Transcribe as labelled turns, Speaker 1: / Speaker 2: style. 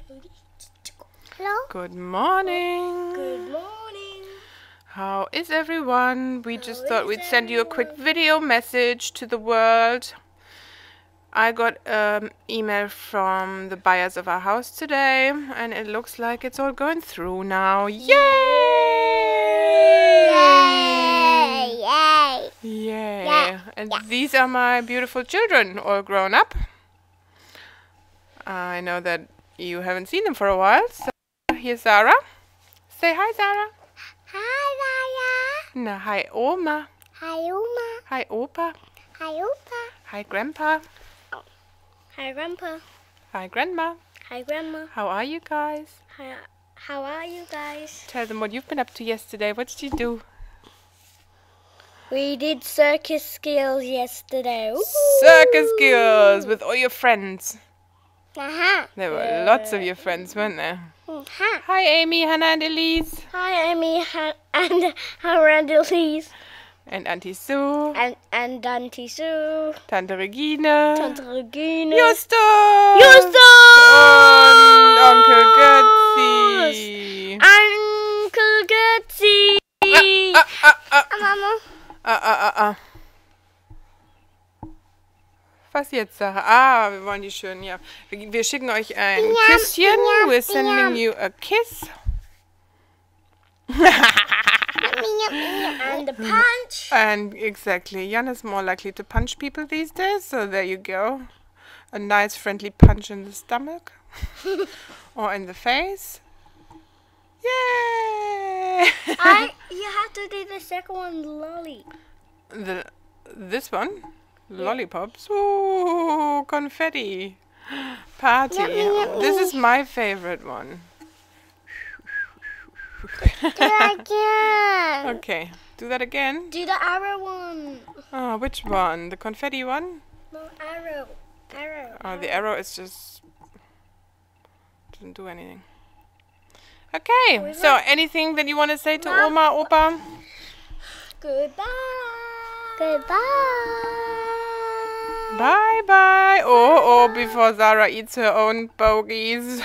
Speaker 1: Hello?
Speaker 2: Good morning.
Speaker 1: Good morning.
Speaker 2: How is everyone? We just thought we'd send you a quick video message to the world. I got an email from the buyers of our house today, and it looks like it's all going through now. Yay!
Speaker 1: Yay!
Speaker 2: Yay!
Speaker 1: Yeah.
Speaker 2: And these are my beautiful children, all grown up. I know that you haven't seen them for a while, so here's Zara. Say hi, Zara.
Speaker 1: Hi, Raya.
Speaker 2: No, hi, Oma.
Speaker 1: Hi, Uma.
Speaker 2: Hi, Opa.
Speaker 1: Hi, Opa.
Speaker 2: Hi, Grandpa.
Speaker 1: Hi, Grandpa.
Speaker 2: Hi, Grandma.
Speaker 1: Hi, Grandma.
Speaker 2: How are you guys?
Speaker 1: Hi, how are you guys?
Speaker 2: Tell them what you've been up to yesterday. What did you do?
Speaker 1: We did circus skills yesterday. Ooh.
Speaker 2: Circus skills with all your friends.
Speaker 1: Uh-huh.
Speaker 2: There were lots of your friends, weren't there?
Speaker 1: Uh-huh.
Speaker 2: Hi, Amy, Hannah, and Elise.
Speaker 1: Hi, Amy and Elise.
Speaker 2: And Auntie Sue.
Speaker 1: And Auntie Sue.
Speaker 2: Tante Regine.
Speaker 1: Tante Regine.
Speaker 2: Justus.
Speaker 1: Justus!
Speaker 2: Und Onkel Götzi.
Speaker 1: Uncle Götzi. Mama.
Speaker 2: Was jetzt, Sarah? Wir wollen die schön, ja. Wir schicken euch ein Küsschen. We're sending you a kiss.
Speaker 1: And the punch.
Speaker 2: And exactly, Jan is more likely to punch people these days, so there you go. A nice friendly punch in the stomach. Or in the face. Yay!
Speaker 1: You have to do the second one, lolly.
Speaker 2: This one? Lollipops. Ooh, confetti. Party. This is my favorite one.
Speaker 1: Do that again.
Speaker 2: Okay, do that again.
Speaker 1: Do the arrow one.
Speaker 2: Oh, which one? The confetti one?
Speaker 1: No, arrow. Arrow.
Speaker 2: Oh, the arrow is just... doesn't do anything. Okay, so anything that you want to say to Oma, Opa?
Speaker 1: Goodbye. Goodbye.
Speaker 2: Bye-bye. Oh, before Zara eats her own bogies.